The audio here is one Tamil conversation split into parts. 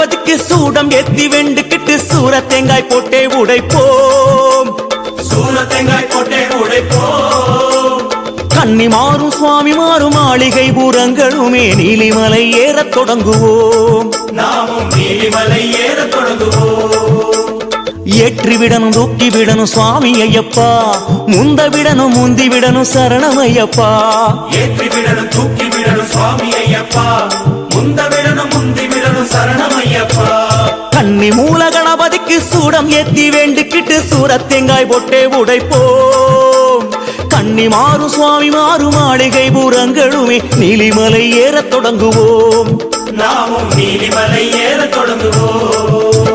கணபதிக்கு சூடம் ஏத்தி வெண்டுக்கிட்டு சூர தேங்காய் போட்டே உடைப்போம். சூர தேங்காய் போட்டே உடைப்போம். கன்னி மாறும் சுவாமி மாறும் மாளிகை பூரங்களுமே நீலிமலை ஏறத் தொடங்குவோம். நாமும் நீலிமலை ஏறத் தொடங்குவோம். ஏற்றி விடணும் தூக்கி விடணும் சுவாமி ஐயப்பா, முந்த விடணும் முந்தி விடணும் சரணம் ஐயப்பா. ஏற்றி விடணும் தூக்கி விடணும் சுவாமி ஐயப்பா, முந்த விடணும் முந்தி விடணும் சரணம் ஐயப்பா. கன்னி மூல கணபதிக்கு சூடம் ஏத்தி வேண்டுக்கிட்டு சூர தேங்காய் போட்டே உடைப்போம். கன்னி மாறும் சுவாமி மாறும் மாளிகை பூரங்களுமே நீலிமலை ஏறத் தொடங்குவோம். நாமும் நீலிமலை ஏறத் தொடங்குவோம்.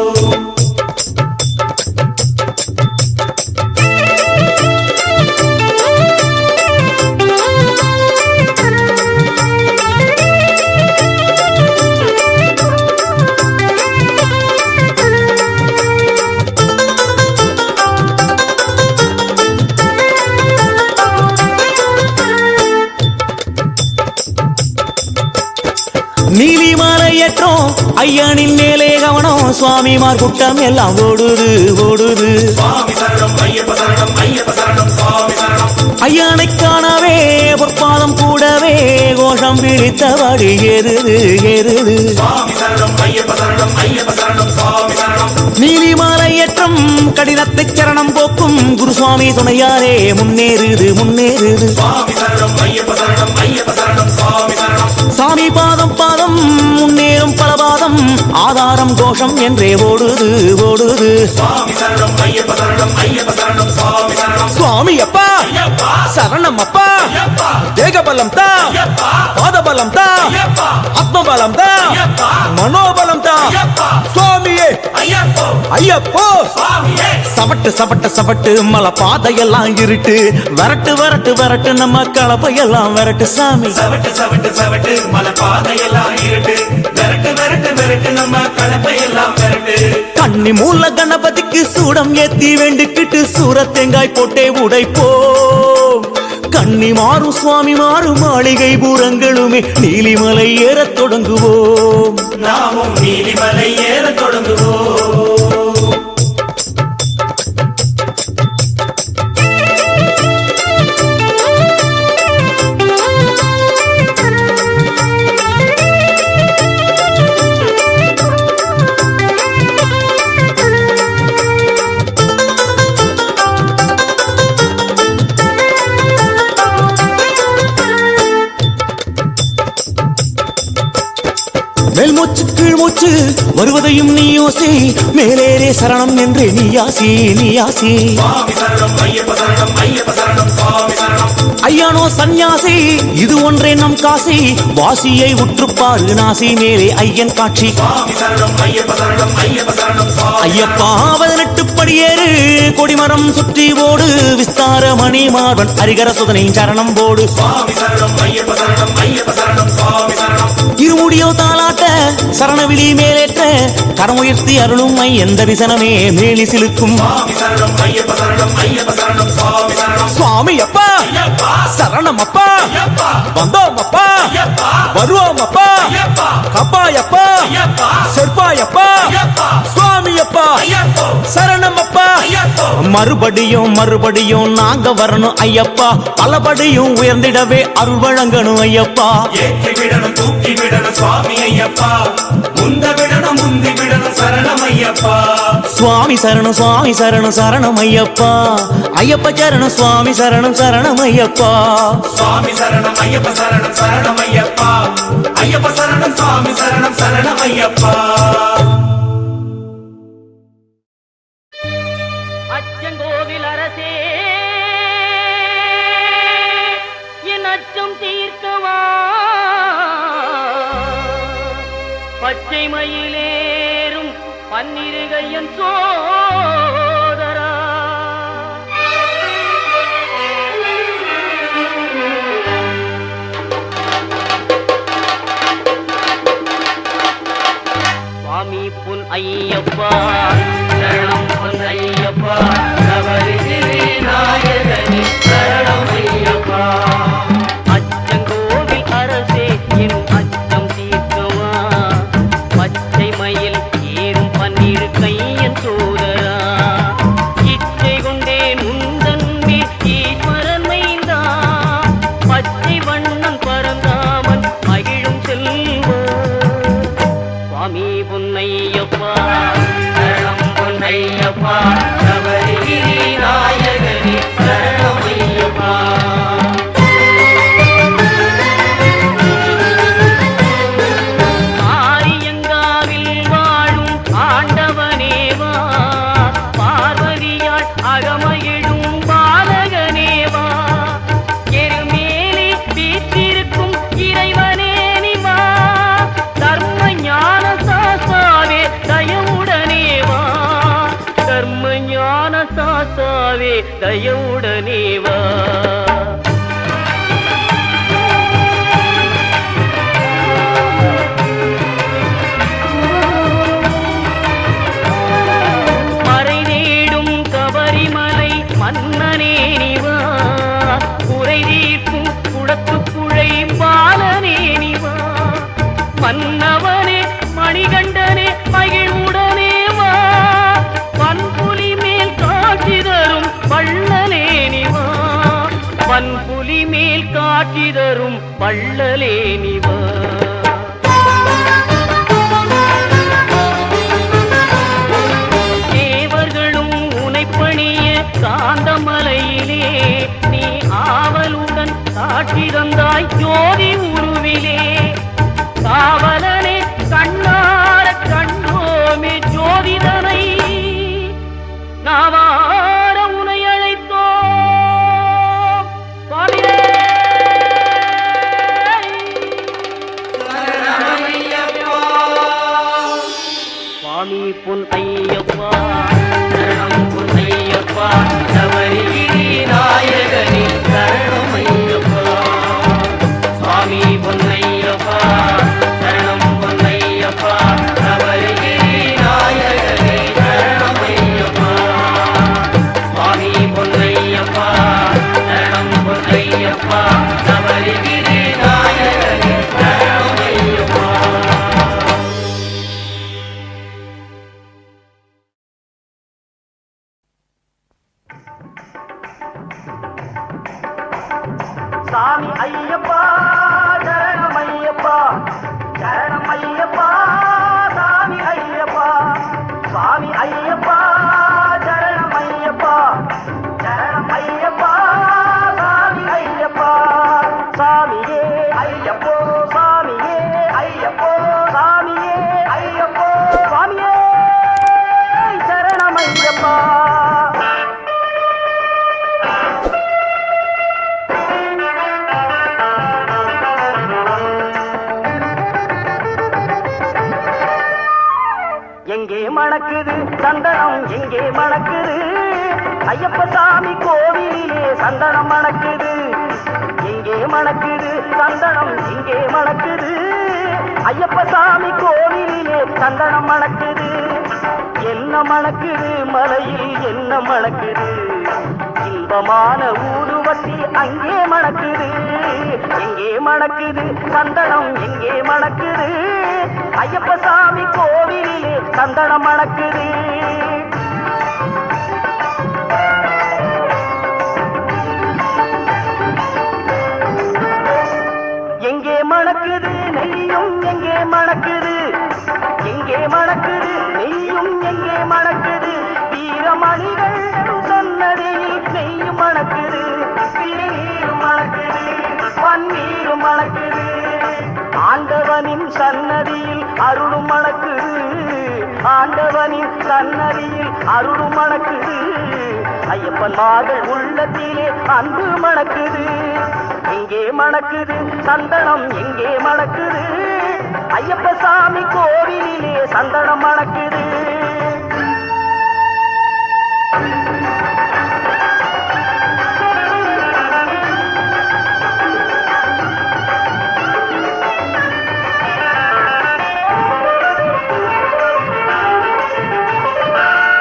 நீலிமலை ஏற்றோம் ஐயனின் மேலே கவனம், சுவாமிமார் கூட்டம் எல்லாம் ஓடுது ஓடுது. சுவாமி சரணம் ஐயப்ப சரணம் ஐயப்ப சரணம் சுவாமி சரணம். ஐயனை காணவே பொற்பாதம் கூடவே கோஷம் பிடித்தபடி ஏறுது ஏறுது. சுவாமி சரணம் ஐயப்ப சரணம் ஐயப்ப சரணம் சுவாமி சரணம். நீலிமலை ஏற்றம் கடினத்தை சரணம் போக்கும் குருசுவாமி துணையாரே முன்னேறுது முன்னேறுது. சுவாமி சரணம் ஐயப்ப சரணம் ஐயப்ப சரணம் சுவாமி சரணம். சாமி பாதம் பாதம் முன்னேறும் பலபாதம் ஆதாரம் கோஷம் என்றே ஓடுது ஓடுது. சுவாமி சரணம் ஐயப்ப சரணம் ஐயப்ப சரணம் சுவாமி சரணம். சுவாமி அப்பா சரணம் அப்பா, தேகபலம் தா, பாதபலம் தா, ஆத்மபலம் தா, மனோபலம் தா சுவாமியே ஐயப்போ. சவட்டு சவட்டு சவட்டு மலை பாதையெல்லாம் இருட்டு, வரட்டு வரட்டு வரட்டு நம்ம கலப்பையெல்லாம் வரட்டு சாமி. சவட்டு சவட்டு சவட்டு மலை பாதையெல்லாம் இருட்டு, வரட்டு வரட்டு வரட்டு நம்ம கலப்பையெல்லாம் வரட்டு. கன்னி மூல கணபதிக்கு சூடம் ஏத்தி வேண்டுக்கிட்டு சூர தேங்காய் போட்டே உடைப்போம். கன்னி மாறும் சுவாமி மாறும் மாளிகை பூரங்களுமே நீலிமலை ஏறத் தொடங்குவோம். நாமும் நீலிமலை ஏறத் தொடங்குவோம். மேல் மூச்சு கீழ் மூச்சு வருவதையும் நீ யோசி, மேலேரே சரணம் என்றே நீ யாசி நீ யாசி. சுவாமி சரணம் ஐயப்ப சரணம் ஐயப்ப சரணம் சுவாமி சரணம். ஐயானோ சந்நியாசி இது ஒன்றே நம் காசி, வாசியை உற்றுப்பாரு நாசி மேலே ஐயன் காட்சி. சுவாமி சரணம் ஐயப்ப சரணம் ஐயப்ப சரணம் சுவாமி. ஐயப்பா 18 படியேறு கொடிமரம் சுற்றி ஓடு, விஸ்தார மணி மார்பன் ஹரிகர சுதனை சரணம் போடு. சுவாமி சரணம் ஐயப்ப சரணம் ஐயப்ப சரணம் சுவாமி சரணம். இருமுடியோ தாளாட்ட சரணவிழி மேலேற்ற கரமுயர்த்தி அருளும் ஐயன் தரிசனமே மேலி சிலுக்கும். சுவாமி சரணம் ஐயப்ப சரணம் ஐயப்ப சரணம் சுவாமி சரணம். சுவாமி அப்பா சரணம் அப்பா, வந்தோம் அப்பா வருவோம் அப்பா, கப்பாயப்பா செற்பாயப்பா சுவாமி அப்பா சரணம் அப்பா. மறுபடியும் மறுபடியும் நாங்க வரணும் ஐயப்பா, பலபடியும் உயர்ந்திடவே அருள் வழங்கணும் ஐயப்பா. ஏற்றி விடணும் தூக்கி விடணும் சுவாமி ஐயப்பா, முந்த விடணும் முந்தி விடணும் சரணம் ஐயப்பா. சுவாமி சரணம் சுவாமி சரணம் சரணம் ஐயப்பா, ஐயப்ப சரணம் சுவாமி சரணம் சரணம் ஐயப்பா. சுவாமி சரணம் ஐயப்ப சரணம் சரணம் ஐயப்பா, ஐயப்ப சரணம் சுவாமி சரணம் சரணம் ஐயப்பா. அச்சங்கோவில் அரசே என் அச்சம் தீர்க்கவா, பச்சை மயிலேறும் பன்னிருகையன் சோதரா. சுவாமி புன் ஐயப்பா சரணம் புன் ஐயப்பா, நவரிசிறி நாயகனே சரணம் ஐயப்பா. அச்சங்கோவில் அரசே என் அச்சம் தீர்க்கவா, பச்சை மயில் பொன்னையப்பா சரணம் பொன்னையப்பா சபரிகிரி நாயகனே சரணம் ஐயப்பா ஆரியங்காவில் வாழும் ஆண்டவனேவா பார்வதியால் அகமயிடும் பாலகனேவா எருமேலி வீற்றிருக்கும் இறைவனே நிவா தர்ம ஞான சாஸ்தாவே தயவுடனேவா தர்ம ஞான சாஸ்தாவே தயவுடனேவா மறை தேடும் கபரிமலை மன்னனே நிவா குறை தீர்க்கும் குடத்துக்குழை பாலனே நிவா மன்னவனே மணிகண்டனே மகிழ்வுடனே வா பன்புலி மேல் காட்சி தரும் வள்ளலே நிவா பன்புலி மேல் காட்சி தரும் வள்ளலே நிவா தேவர்களும் உனைப்பணிய காந்தமலையிலே நீ ஆவலுடன் காட்சி தந்தாய் ஜோதி உருவிலே காவலனே கண்ணார கண்டோமே ஜோதிதனை நாவார உனை அழைத்தோம் சுவாமியே சுவாமி பொன் ஐயப்பா சரணம் பொன் ஐயப்பா சபரிகிரி நாயகனே சரணம் ஐயப்பா சுவாமி பொன் ஐயப்பா சரணம் பொன் ஐயப்பா சபரிகிரி நாயகனே சரணம் ஐயப்பா சுவாமி பொன் ஐயப்பா சரணம் பொன் ஐயப்பா சபரிகிரி நாயகனே சரணம் ஐயப்பா சாமி ஐயப்பா சரணம் ஐயப்பா சரணம் ஐயப்பா சாமி ஐயப்பா சுவாமி ஐயப்பா சரணம் ஐயப்பா சரணம் ஐயப்பா சாமி ஐயப்பா சாமியே ஐயப்போ சாமியே ஐயப்போ சாமியே ஐயப்போ சுவாமியே சரணம் ஐயப்பா எங்கே மணக்குது சந்தனம் எங்கே மணக்குது ஐயப்ப சாமி கோவிலிலே சந்தனம் மணக்குது எங்கே மணக்குது சந்தனம் எங்கே மணக்குது ஐயப்ப சாமி கோவிலிலே சந்தனம் மணக்குது என்ன மணக்குது மலையில் என்ன மணக்குது இன்பமான ஊதுவத்தி அங்கே மணக்குது எங்கே மணக்குது சந்தனம் எங்கே மணக்குது ஐயப்ப சாமி கோவிலிலே சந்தனம் மணக்குது எங்கே மணக்குது நெய்யும் எங்கே மணக்குது எங்கே மணக்குது நெய்யும் எங்கே மணக்குது வீரமணிகள் சொன்னதையில் நெய்யும் மணக்குது நீரும் மணக்குது பன்னீரும் மணக்குது ஆண்டவனின் சன்னதியில் அருளும் மணக்குது ஆண்டவனின் சன்னதியில் அருளும் மணக்குது ஐயப்பன் மார்கள் உள்ளத்திலே அன்பு மணக்குது எங்கே மணக்குது சந்தனம் எங்கே மணக்குது ஐயப்ப சாமி கோவிலிலே சந்தனம் மணக்குது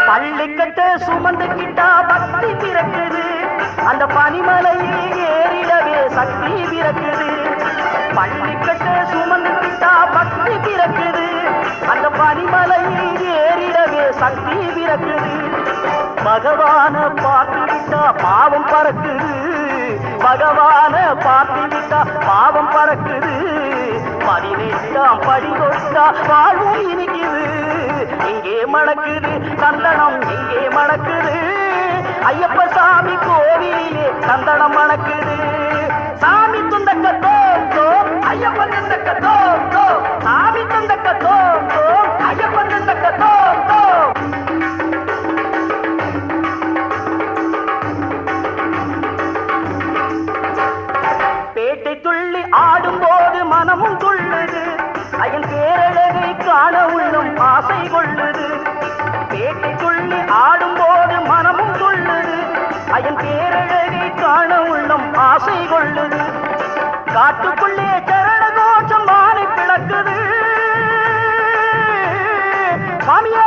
பள்ளிக்கட்ட சுமந்துக்கிட்டா பக்தி பிறக்குது அந்த பனிமலையில் ஏறிடவே சக்தி பிறக்குது பள்ளிக்கட்ட சுமந்துக்கிட்டா பக்தி பிறக்குது அந்த பனிமலையில் ஏறிடவே சக்தி பிறக்குது பகவான பார்த்து விட்டா பாவம் பறக்குது பகவான பார்த்து விட்டா பாவம் பறக்குது 18ஆம் படி தொட்டா வாழ்வும் இனிக்குது. இங்கே மணக்குது சந்தனம், இங்கே மணக்குது ஐயப்ப சாமி கோவிலே சந்தனம் மணக்குது. சாமி துந்தக்க தோம் தோம் ஐயப்பன் துந்தக்க தோம் தோம், சாமி துந்தக்க தோம் தோம் ஐயப்பன் துந்தக்க தோம் தோம். பேட்டை துள்ளி ஆடும்போது மனமும் துள்ளுது, ஐயன் பேரழகை காண உள்ளும் ஆசை கொள்ளுது. பேட்டை துள்ளி ஆடும்போது மனமும் துள்ளுது, ஐயன் பேரழகை காண உள்ளும் ஆசை கொள்ளுது. காட்டுக்குள்ளே சரண கோஷம் வானை பிளக்குது. சாமியே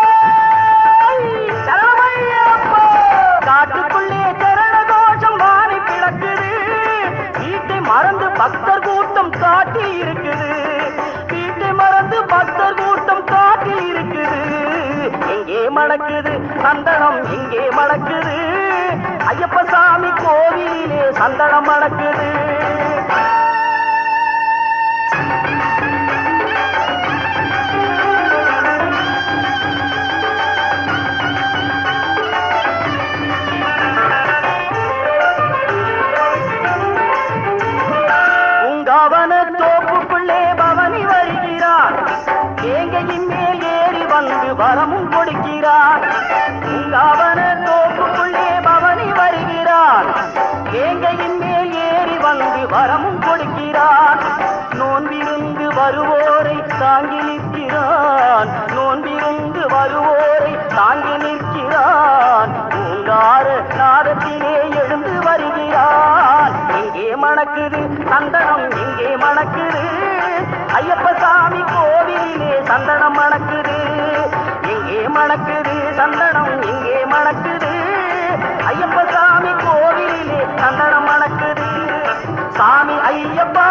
சரணமையப்பா, காட்டுக்குள்ளே சரண கோஷம் வானை பிளக்குது. வீட்டை மறந்து பக்தர் கூட்டம் காட்டி இருக்குது, வீட்டை மறந்து பக்தர் கூட்டம் காட்டி இருக்குது. எங்கே மணக்குது சந்தனம், இங்கே மணக்குது ஐயப்ப சாமி கோவிலே சந்தனம் மணக்குது. தோப்புக்குள்ளே பவனி வருகிறார், தேங்கையின் மேல் ஏறி வந்து வரமும் கொடுக்கிறார். உங்காவன தோப்புக்குள்ளே பவனி வருகிறார், தேங்கையின் மேல் ஏறி வந்து வரமும் கொடுக்கிறார். நோன்பிருந்து வருவோரை தாங்கி நிற்கிறான், நோன்பிருந்து வருவோரை தாங்கி நிற்கிறான். பூங்கார நாதத்திலே எழுந்து வருகிறான். இங்கே மணக்குது சந்தனம், இங்கே மணக்குது ஐயப்ப சாமி கோவிலே சந்தனம் மணக்குது. இங்கே மணக்குது சந்தனம், இங்கே மணக்குது ஐயப்ப சாமி கோவிலே சந்தனம் மணக்குது. சாமி ஐயப்பா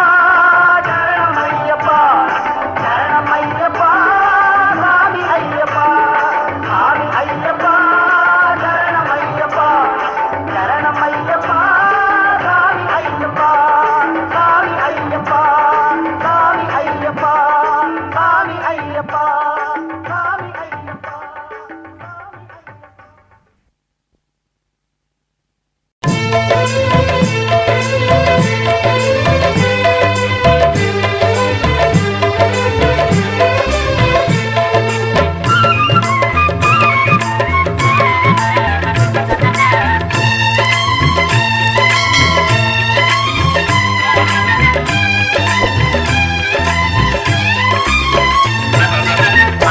சரணம் ஐயப்பா, சரணம் ஐயப்பா, சாமி ஐயப்பா, சாமி ஐயப்பா சரணம் ஐயப்பா, சரணம் ஐயப்பா, சாமி ஐயப்பா, சாமி ஐயப்பா, சாமி ஐயப்பா, சாமி ஐயப்பா, சாமி ஐயப்பா.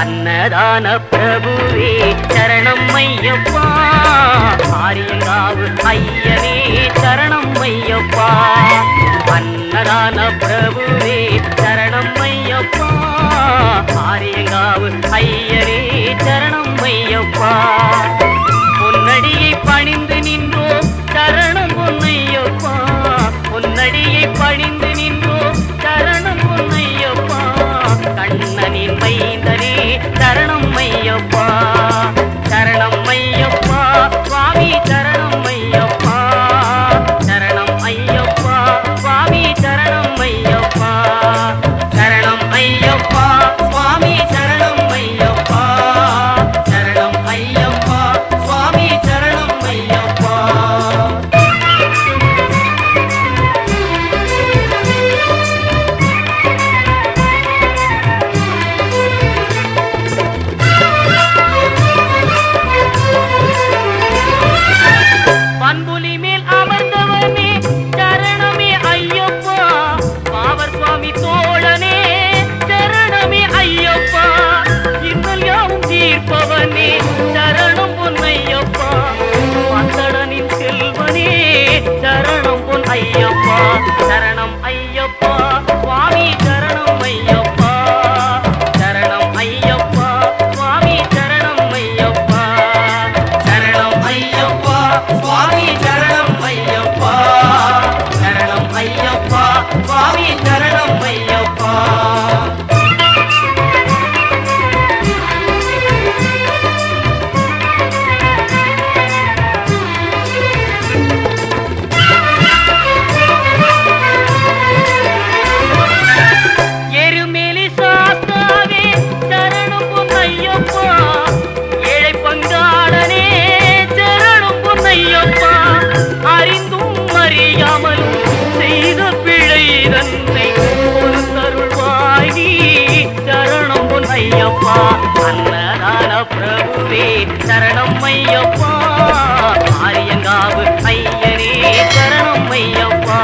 அன்னதான பிரபுவே சரணம் ஐயப்பா, ஆரியங்காவு ஐயனே சரணம் ஐயப்பா. அன்னதான பிரபுவே சரணம் ஐயப்பா, ஆரியங்காவு ஐயனே சரணம் ஐயப்பா. பொன்னடியை பணிந்து நின்றோம் சரணம் பொன்னையப்பா, பொன்னடியை பணிந்து நின்றோம் சரணம் பொன்னையப்பா. கண்ணனின் மைந்தனே சரணம் ஐயப்பா, சரணம் ஐயப்பா சுவாமி சரணம் ஐயப்பா, சரணம் ஐயப்பா சுவாமி சரணம் ஐயப்பா. அன்னதான பிரபுவே சரணம் ஐயப்பா, ஆரியங்காவு ஐயனே சரணம் ஐயப்பா,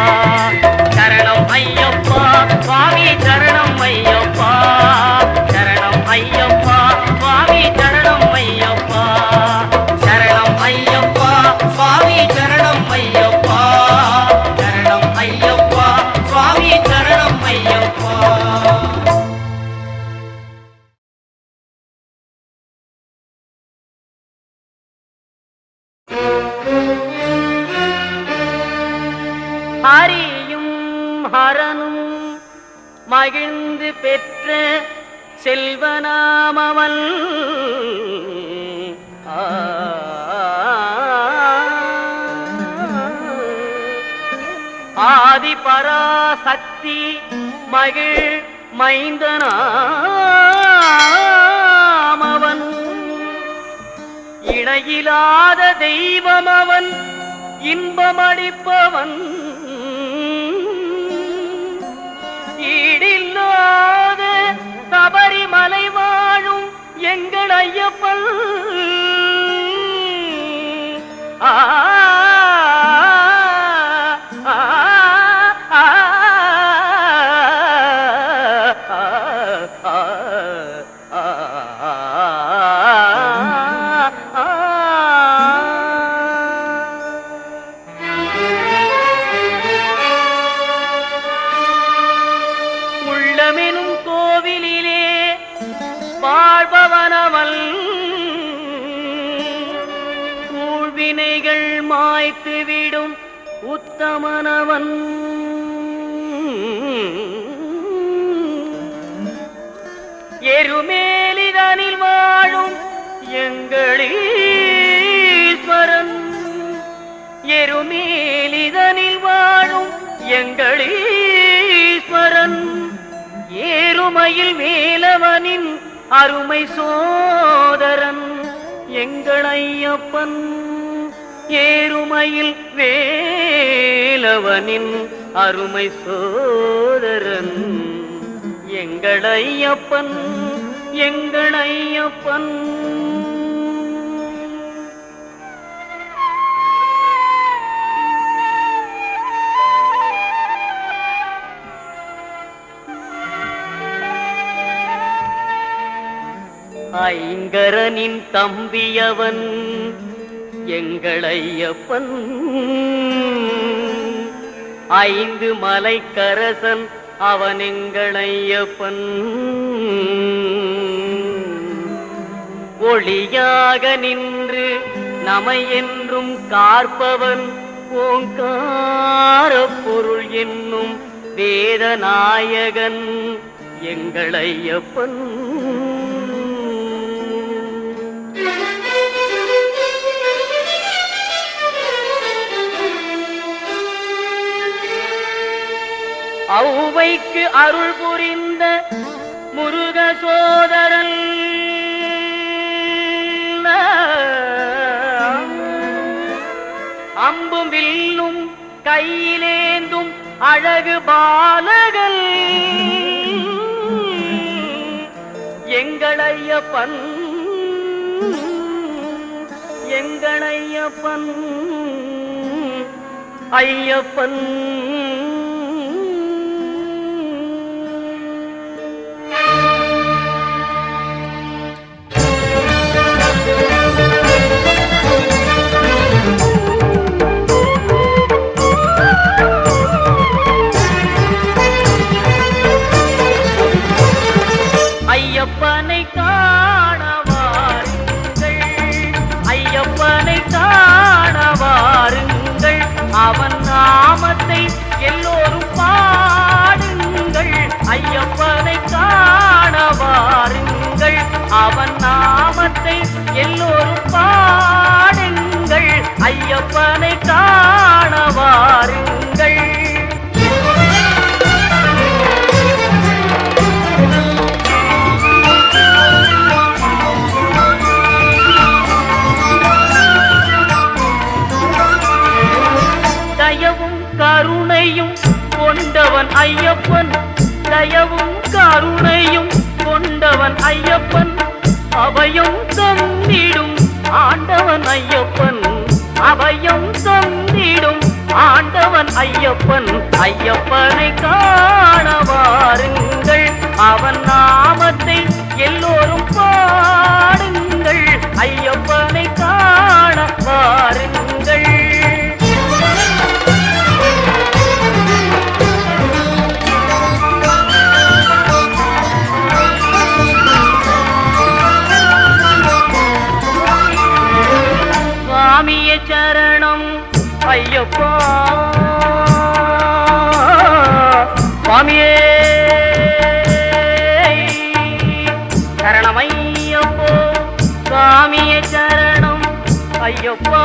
சரணம் ஐயப்பா சுவாமி சரணம் ஐயப்பா, சரணம் ஐயப்பா சுவாமி சரணம் ஐயப்பா, சரணம் ஐயப்பா சுவாமி சரணம் ஐயப்பா, சரணம் ஐயப்பா சுவாமி சரணம் ஐயப்பா. ஹரியும் ஹரனும் மகிழ்ந்து பெற்ற செல்வனாமவன், ஆதி பராசக்தி மகிழ் மைந்தனாமவன், இணையிலாத தெய்வம் அவன், இன்பமளிப்பவன், ஈடில்லாத சபரிமலை வாழும் எங்கள் ஐயப்பன். ஆ உள்ளமெனும் கோவிலிலே வாழ்பவனவன், ஊழ்வினைகள் மாய்த்துவிடும் உத்தமனவன், எருமேலிதனில் வாழும் எங்களீஸ்வரன், எருமேலிதனில் வாழும் எங்களீஸ்வரன், ஏறுமையில் வேலவனின் அருமை சோதரன் எங்கள் ஐயப்பன், ஏறுமையில் வேலவனின் அருமை சோதரன் எங்கள் ஐயப்பன், எங்கள் ஐயப்பன். ஐங்கரனின் தம்பியவன் எங்கள் ஐயப்பன், ஐந்து மலைக்கரசன் அவன் எங்கள் ஐயப்பன், ஒளியாக நின்று நமை என்றும் காற்பவன் ஓங்கார பொருள் என்னும் வேதநாயகன் எங்கள் ஐயப்பன். ஔவைக்கு அருள் புரிந்த முருக சோதரன், அம்பும் வில்லும் கையிலேந்தும் அழகு பாலகன் எங்கள் ஐயப்பன், எங்கள் ஐயப்பன், ஐயப்பன். ஐயப்பனை காண வாருங்கள், ஐயப்பனை காண வாருங்கள், அவன் நாமத்தை எல்லோரும் பாடுங்கள், ஐயப்பனை காண வாருங்கள், அவன் நாமத்தை எல்லோரும் பாடுங்கள், ஐயப்பனை காண வாருங்கள். தயவும் கருணையும் கொண்டவன் ஐயப்பன், தயவும் கருணையும் கொண்டவன் ஐயப்பன், ஐயப்பன் ஐயப்பனை காண வாருங்கள், அவன் நாமத்தை எல்லோரும் பாடுங்கள், ஐயப்பனை காண வாருங்கள். சுவாமியே சரணம் ஐயப்பா, சுவாமியே சரணம் ஐயப்போ, சுவாமியே சரணம் ஐயப்பா,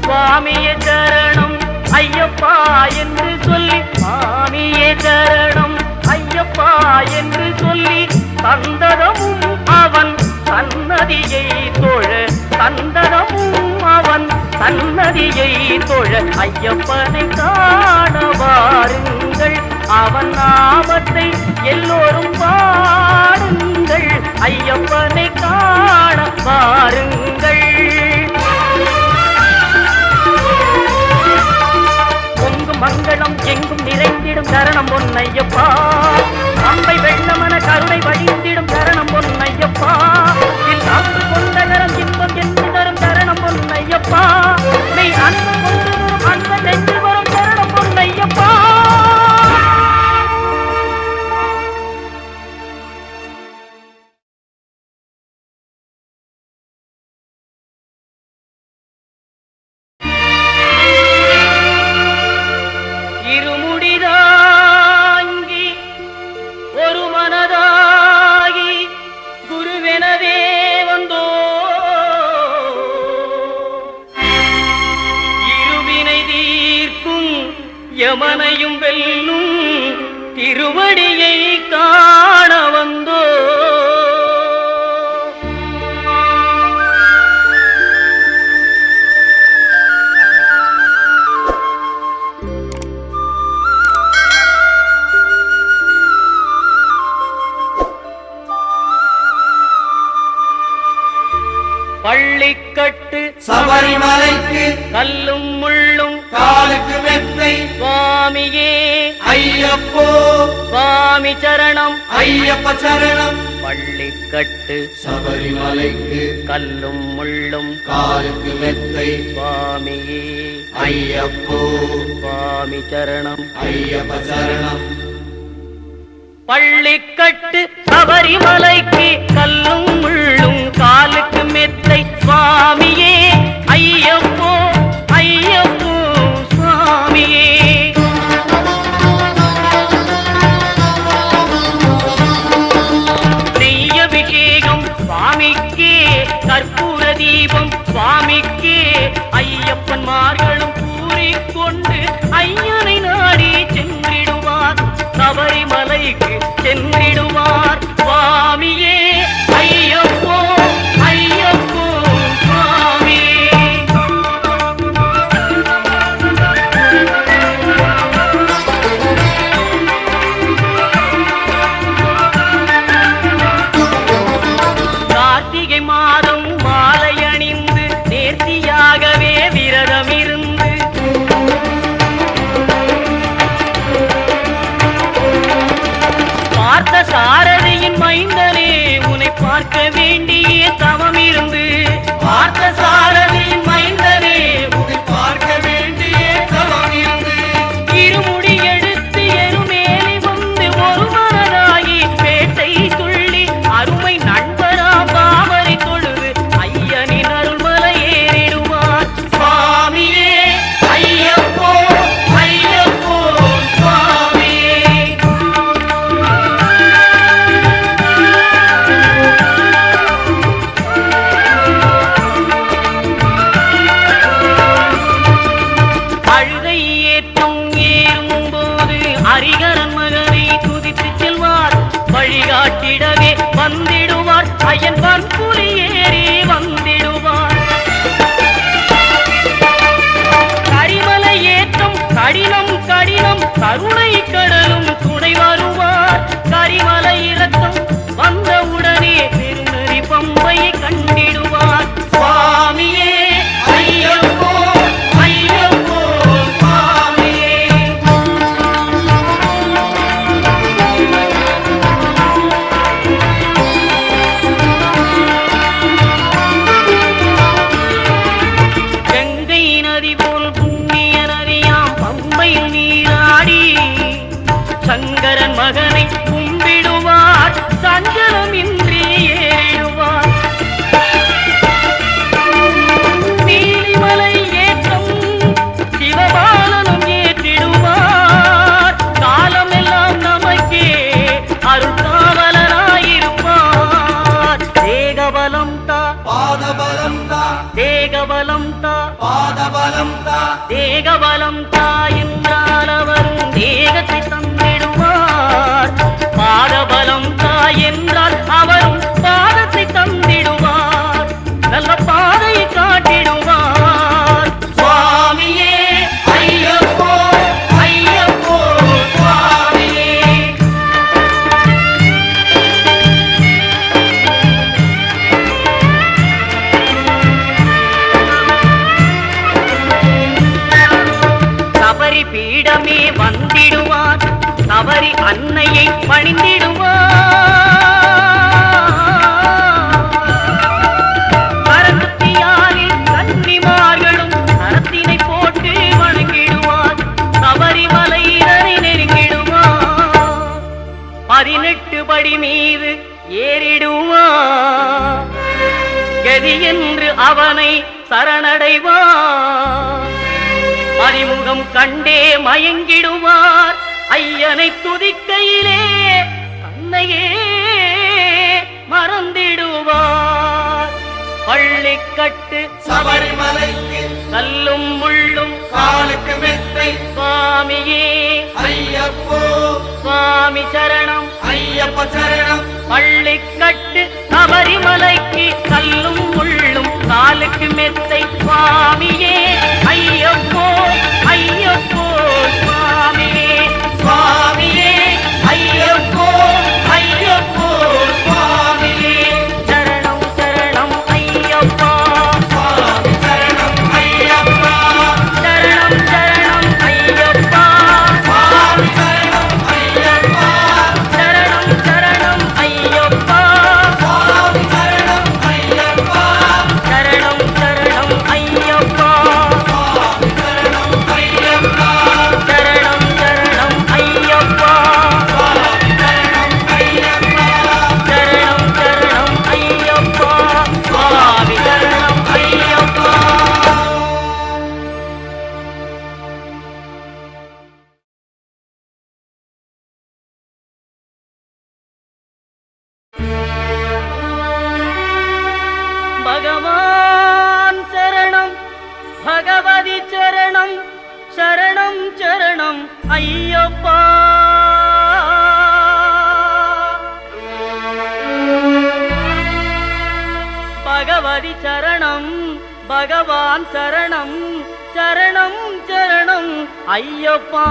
சுவாமியே சரணம் ஐயப்பா என்று சொல்லி, சுவாமியே சரணம் ஐயப்பா என்று சொல்லி சந்ததமும் அவன் சன்னதியை தொழ, சந்தனமும் அவன் சன்னதியை தொழ, ஐயப்பனை காண வாருங்கள், அவன் நாமத்தை எல்லோரும் பாடுங்கள், ஐயப்பனை காண வாருங்கள். பொங்கும் மங்களம் எங்கும் நிறைந்திடும் சரணம் பொன்னையப்பா, அம்பை வெள்ளமன கருணை வழிந்திடும் சரணம் பொன்னையப்பா, அன்பு கொண்ட கரம் இன்பம் என்று தரும் சரணம் பொன்னையப்பா, மெய் அன்பு கொண்டு வரும் அந்த நெஞ்சில் வரும் சரணம் பொன்னையப்பா. இருமுடிதாங்கி ஒரு மனதாகி குருவெனவே வந்தோ, இருவினை தீர்க்கும் யமனையும் வெல்லும் திருவடியை காண வந்தோ. பள்ளிக்கட்டு சபரிமலைக்கு கல்லும் முள்ளும் காலுக்கு மெத்தை சுவாமியே ஐயப்போ, சுவாமி சரணம் ஐயப்ப சரணம். பள்ளிக்கட்டு சபரிமலைக்கு கல்லும் முள்ளும் காலுக்கு மெத்தை சுவாமியே ஐயப்போ, சுவாமி சரணம் ஐயப்ப சரணம். பள்ளிக்கட்டு சபரிமலைக்கு கல்லும் முள்ளும் காலுக்கு மெத்தை சுவாமியே ஐயப்போ, ஐயப்போ சுவாமியே. நெய்யபிஷேகம் சுவாமிக்கே, கற்பூர தீபம் சுவாமிக்கே, ஐயப்பன்மார்களும் கூறிக்கொண்டு ஐயனை நாடி சென்றிடுவார், சபரிமலைக்கு சென்றிடுவார் சுவாமியே ஐயப்போ, ஐயப்போ சுவாமியே. கார்த்திகை மாதம் மாலை அணிந்து நேர்த்தியாகவே விரதம் இருந்து, பார்த்த சாரதியின் மைந்தனே உன்னை பார்க்க வேண்டிய தவம் இருந்து, பார்த்த சாரதியின் மைந்தனே உன்னை பார்க்க வேண்டிய தவம் இருந்து, இருமுடி எடுத்து எருமேலி வந்து ஒரு மனதாகி பேட்டை துள்ளி அருமை நண்பரா பாவரை தொழுது ஐயனின் அருள்மலை ஏறிடுவார் சுவாமியே ஐயப்போ, ஐயப்போ சுவாமியே. அழுதை ஏற்றும் ஏறும்போது ஹரிகரன் மகனை துதித்து செல்வார், வழிகாட்டிடவே வந்திடுவார் ஐயன் பன்புலி ஏறி வந்திடுவார். கரிமலை ஏற்றம் கடினம் கடினம் கருணை கடலும் துணை வருவார், கரிமலை இறக்கம் வந்தவுடனே பெருநெறி பம்பையை கண்டிடுவார் சுவாமியே ஐயப்போ, மகனை கும்பிடுவார் சஞ்சலமின்றி ஏறிடுவார் நீலிமலை ஏற்றம் சிவபாலனும் ஏற்றிடுவார் காலமெல்லாம் நமக்கே அருள்காவலனாயிருப்பார் தேகபலம் தா பாதபலம் தா தேகபலம் தா பாதபலம் தா தேகபலம் தா என்றால் அவரும் தேகத்தை தந்திடுவார் பாதபலம் தா என்றால் அவரும் பாதத்தை தந்திடுவார் நல்ல பாதையை காட்டிடுவார் சுவாமியே ஐயப்போ ஐயப்போ சுவாமியே சபரி பீடமே வந்திடுவார் சபரி அன்னையை பணிந்திடுவார் கரத்துத்தியாரில் கன்னிமார்களும் கரத்தினை போட்டு வணங்கிடுவார் சபரிமலையினரை நெருங்கிடுவார் 18 படி மீது ஏறிடுவார் கதி என்று அவனை சரணடைவார் அறிமுகம் கண்டே மயங்கிடுவார் ஐயனை துதிக்கையிலே தன்னையே மறந்திடுவார் பள்ளிக்கட்டு சபரிமலைக்கு கல்லும் முள்ளும் காலுக்கு மெத்தை சுவாமியே ஐயப்போ சுவாமி சரணம் ஐயப்ப சரணம் பள்ளிக்கட்டு சபரிமலைக்கு கல்லும் முள்ளும் காலுக்கு மெத்தை சுவாமியே ஐயப்போ ஐயப்போ சுவாமியே சுவாமியே ஐயப்போ ஐயப்போ சுவாமியே சரணம் சரணம் ஐயப்பா சுவாமி சரணம் ஐயப்பா சரணம் சரணம் ஐயப்பா சுவாமி சரணம் ஐயப்பா சரணம் சரணம் ஐயப்பா சுவாமி சரணம் ஐயப்பா சரணம் சரணம் ஐயப்பா சுவாமி சரணம் ஐயப்பா சரணம் சரணம் ஐயப்பா சுவாமி சரணம் ஐயப்பா சரணம் சரணம் ஐயப்பா சுவாமி சரணம் ஐயப்பா பகவான் சரணம் பகவதி சரணம் சரணம் சரணம் ஐயப்பா பகவதி சரணம் பகவான் சரணம் சரணம் சரணம் ஐயப்பா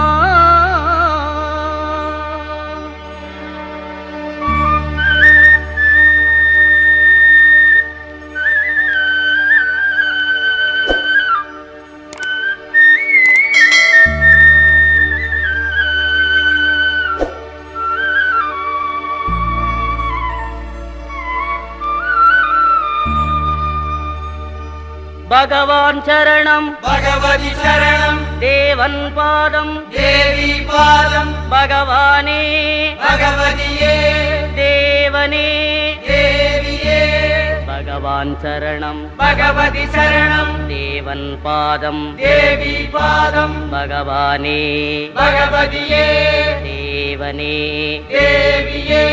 பகவான் சரணம் பகவதி சரணம் தேவன் பாதம் தேவி பாதம் பகவானே பகவதியே தேவனே தேவியே பகவான் சரணம் பகவதி சரணம் தேவன் பாதம் தேவி பாதம் பகவானே பகவதியே தேவனே தேவியே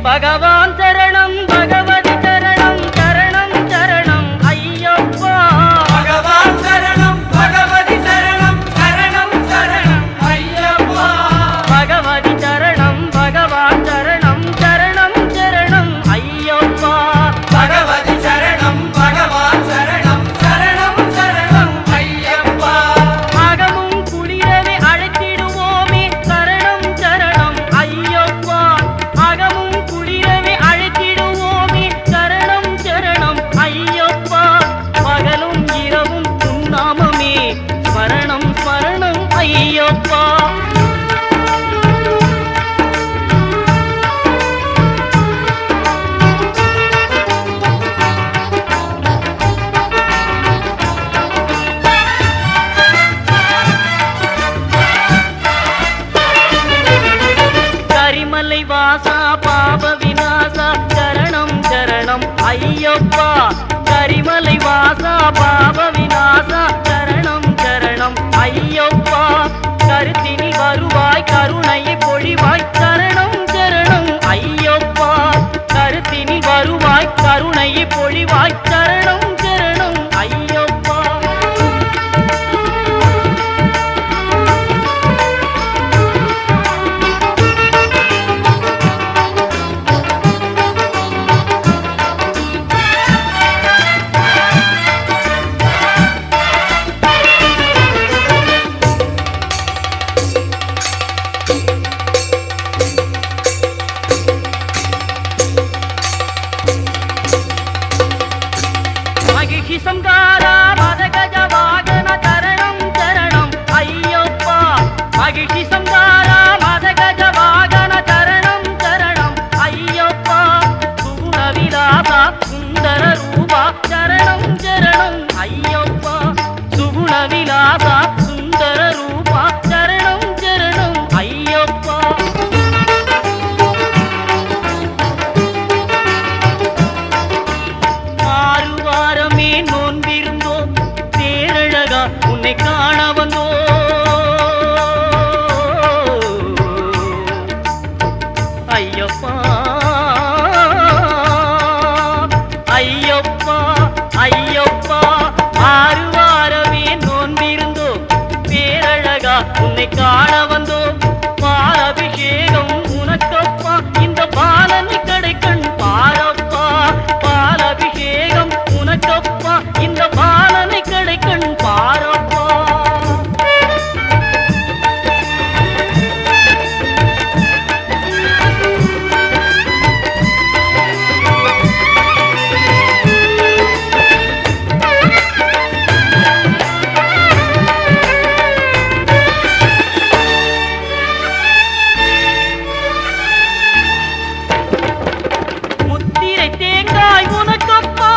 பகவான் சரணம் பகவதி சரணம் சரணம் சரணம் ஐயப்பா பகவான் சரணம் பகவதி சரணம் சரணம் சரணம் ஐயப்பா பகவதி சரணம் பகவான் சரணம் சரணம் சரணம் ஐயப்பா பகவதி சரணம் பகவான் சரணம் சரணம் சரணம் ஐயப்பா அகமும் குளிரவே அழைத்திடுவோமே சரணம் சரணம் ஐயப்பா அகமும் குளிரவே அழைத்திடுவோம் கரிமலை வாசா பாப விநாசா சரணம் சரணம் ஐயப்பா கரிமலை வாசா பாப விநாசா சரணம் சரணம் ஐயப்பா கருத்தினி வருவாய் கருணையை பொழிவாய் சரணம் சரணம் ஐயப்பா கருத்தினி வருவாய் கருணையை பொழிவாய் சரணம் சரணம் ஐயப்பா சங்காரா மதகஜ வாகன சரணம் சரணம் ஐயப்பா மகிழ்ச்சி சங்காரா மதகஜ வாகன சரணம் சரணம் ஐயப்பா சுகுண விலாசா சுந்தர ரூபா சரணம் சரணம் ஐயப்பா சுகுண விலாசா சுந்தர ரூபா சரணம் சரணம் ஐயப்பா உன்னை காண வந்தோ ஐயப்பா ஐயப்பா ஐயப்பா 6 வாரமே நோன்பிருந்தோ பேரழகா உன்னை காண வந்தோ பாலபிஷேகம் உனக்கப்பா இந்த பாலனை கடைக்கண் பாரப்பா பாலபிஷேகம் உனக்கப்பா இந்த பாலனை கடைக்கண் பாரப்பா முத்திரை தேங்காய் உனக்கப்பா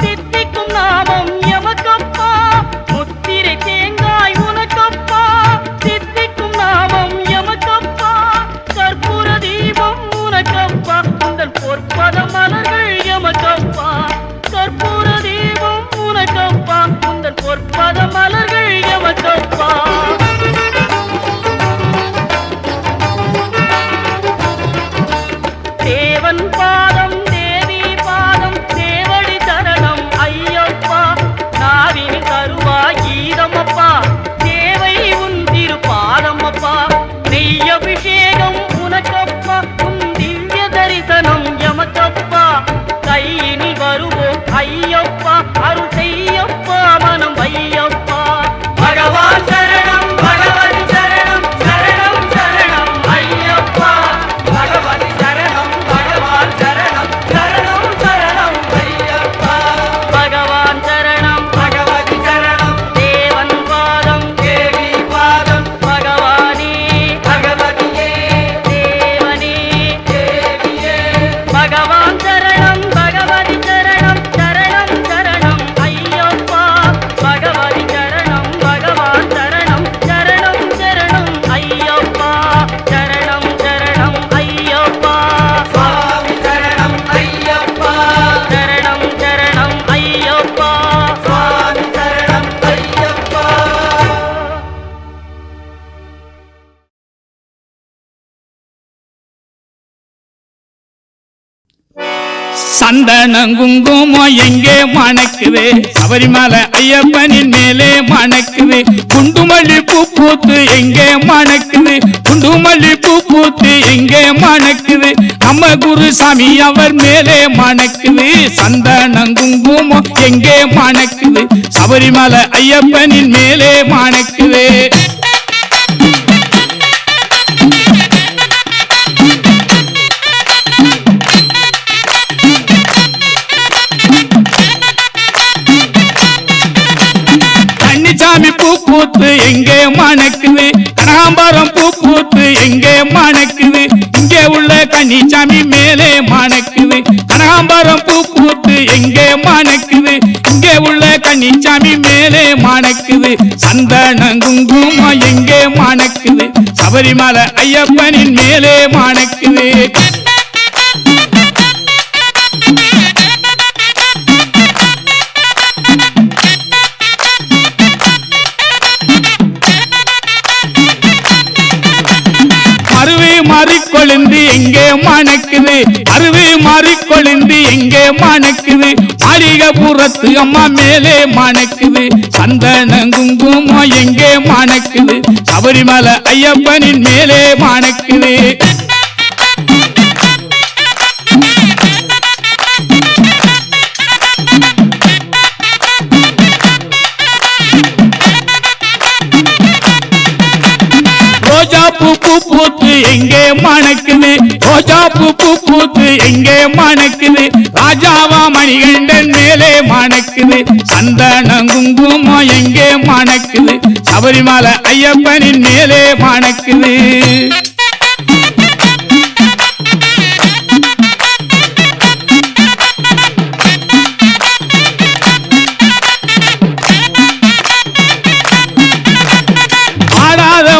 தித்திக்கும் நாமம் எமக்கப்பா முத்திரை தேங்காய் உனக்கப்பா தித்திக்கும் நாமம் எமக்கப்பா கற்பூர தீபம் உனக்கப்பா உந்தன் பொற்பத மலர்கள் எமக்கப்பா கற்பூர தீபம் உனக்கப்பா உந்தன் பொற்பத மலர்கள் எமக்கப்பா தேவன் பாதம் தேவி பாதம் தேவடி சரணம் ஐயப்பா நாவினி தருவாய் கீதமப்பா தேவை உன் திரு பாதமப்பா நெய்யபிஷேகம் உனக்கப்பா உன் திவ்ய தரிசனம் எமக்கப்பா கையினில் வருவோம் ஐயப்பா அருள் செய்யப்பா மனம் ஐயப்பா பகவான் சரணம் பகவதி சரணம் சரணம் சரணம் ஐயப்பா பகவதி சரணம் பகவான் சரணம் சரணம் சரணம் ஐயப்பா பகவான் சரணம் பகவதி சரணம் தேவன் பாதம் தேவி பாதம் பகவானே பகவதியே தேவனே தேவியே பகவான் சரணம் பகவதி சரணம் சரணம் சரணம் ஐயப்பா பகவதி சரணம் பகவான் சரணம் சரணம் சரணம் ஐயப்பா சரணம் சரணம் ஐயப்பா சுவாமி சரணம் ஐயப்பா சரணம் சரணம் ஐயப்பா சுவாமி சரணம் ஐயப்பா சந்தனம் குங்குமம் எங்கே மணக்குது சபரிமலை ஐயப்பனின் மேலே மணக்குது குண்டுமல்லி பூ பூத்து எங்கே மணக்குது குண்டுமல்லி பூ பூத்து எங்கே மணக்குது நம்ம குருசாமி அவர் மேலே மணக்குது சந்தனம் குங்குமம் எங்கே மணக்குது சபரிமலை ஐயப்பனின் மேலே மணக்குது கன்னிசாமி பூ பூத்து எங்கே மணக்குது கனகாம்பரம் பூ பூத்து எங்கே மணக்குது இங்கே உள்ள கன்னிசாமி மேலே மணக்குது கனகாம்பரம் பூ பூத்து எங்கே மணக்குது இங்கே உள்ள கன்னிச்சாமி மேலே மணக்குது சந்தன குங்குமம் எங்கே மணக்குது சபரிமலை ஐயப்பனின் மேலே மணக்குது மாறிக்கொழுந்து எங்கே மணக்குது அருவி மாறிக்கொழுந்து எங்கே மணக்குது மாளிகபுரத்து அம்மா மேலே மணக்குது சந்தன குங்குமம் எங்கே மணக்குது சபரிமலை ஐயப்பனின் மேலே மணக்குது ரோஜாப்பூ பூத்து எங்கே மணக்குது ரோஜாப்பூ பூத்து எங்கே மணக்குது ராஜாவா மணிகண்டன் மேலே மணக்குது சந்தன குங்குமம் எங்கே மணக்குது சபரிமலை ஐயப்பனின் மேலே மணக்குது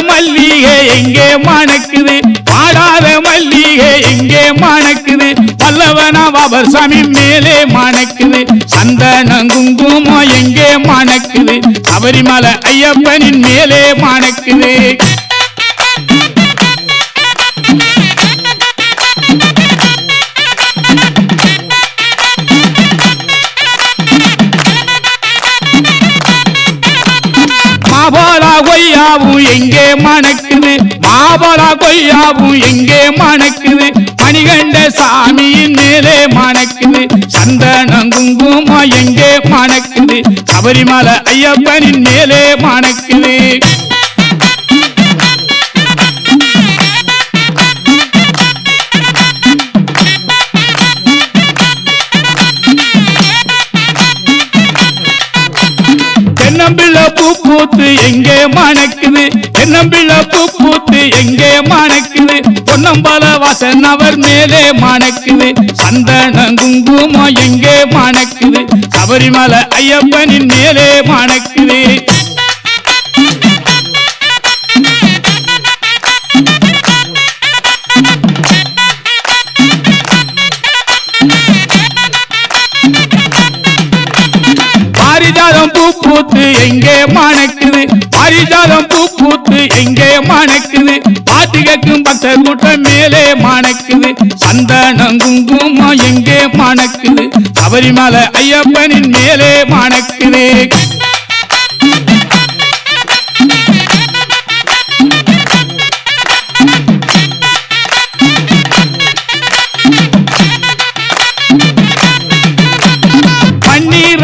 மல்லிகை எங்கே மணக்குது பாடாத மல்லிகை எங்கே மணக்குது பல்லவனா பாபர் சாமி மேலே மணக்குது சந்தன குங்குமம் எங்கே மணக்குது சபரிமலை ஐயப்பனின் மேலே மணக்குது மாபலா கொய்யாவும் எங்கே மணக்குது மாபலா கொய்யாவும் எங்கே மணக்குது மணிகண்ட சாமியின் மேலே மணக்குது சந்தன குங்குமம் எங்கே மணக்குது சபரிமலை ஐயப்பனின் மேலே மணக்குது தென்னம்பிள்ளை பூத்து எங்கே மணக்குது தென்னம்பிள்ளை பூத்து எங்கே மணக்குது பொன்னம்பல வாசன் அவர் மேலே மணக்குது சந்தன குங்குமம் எங்கே மணக்குது சபரிமலை ஐயப்பனின் மேலே மணக்குது பாரிஜாதம் பூத்து எங்கே மணக்குது பாரிஜாதம் பூத்து எங்கே மணக்குது பாட்டு கேட்கும் பக்தர் கூட்டம் மேலே மணக்குது சந்தன குங்குமம் எங்கே மணக்குது சபரிமலை ஐயப்பனின் மேலே மணக்குது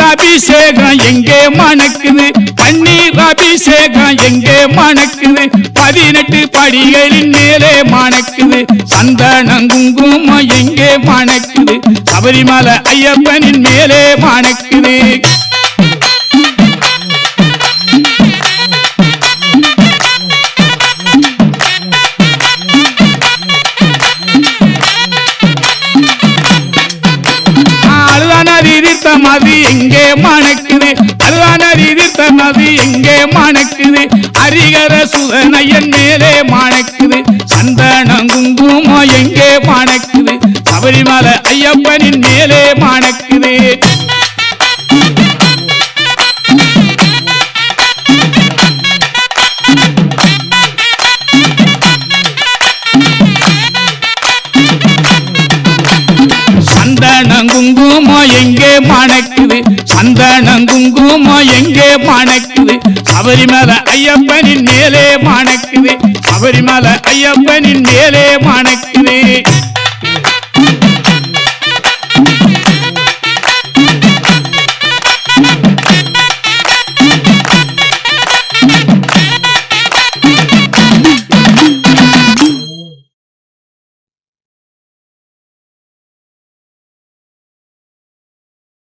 அபிஷேகம் எங்கே மணக்குது பன்னீர் அபிஷேகம் எங்கே மணக்குது 18 படிகளின் மேலே மணக்குது சந்தன குங்குமம் எங்கே மணக்குது சபரிமலை ஐயப்பனின் மேலே மணக்குது மதி எங்கே மணக்குது மதி எங்கே மணக்குது ஹரிகர சுதனையன் மேலே மணக்குது சந்தன குங்குமம் எங்கே மணக்குது சபரிமலை ஐயப்பனின் மேலே மணக்குது சந்தன குங்குமம் எங்கே மணக்குது சந்தன குங்குமம் எங்கே மணக்குது சபரிமலை ஐயப்பனின் மேலே மணக்குது சபரிமலை ஐயப்பனின் மேலே மணக்குது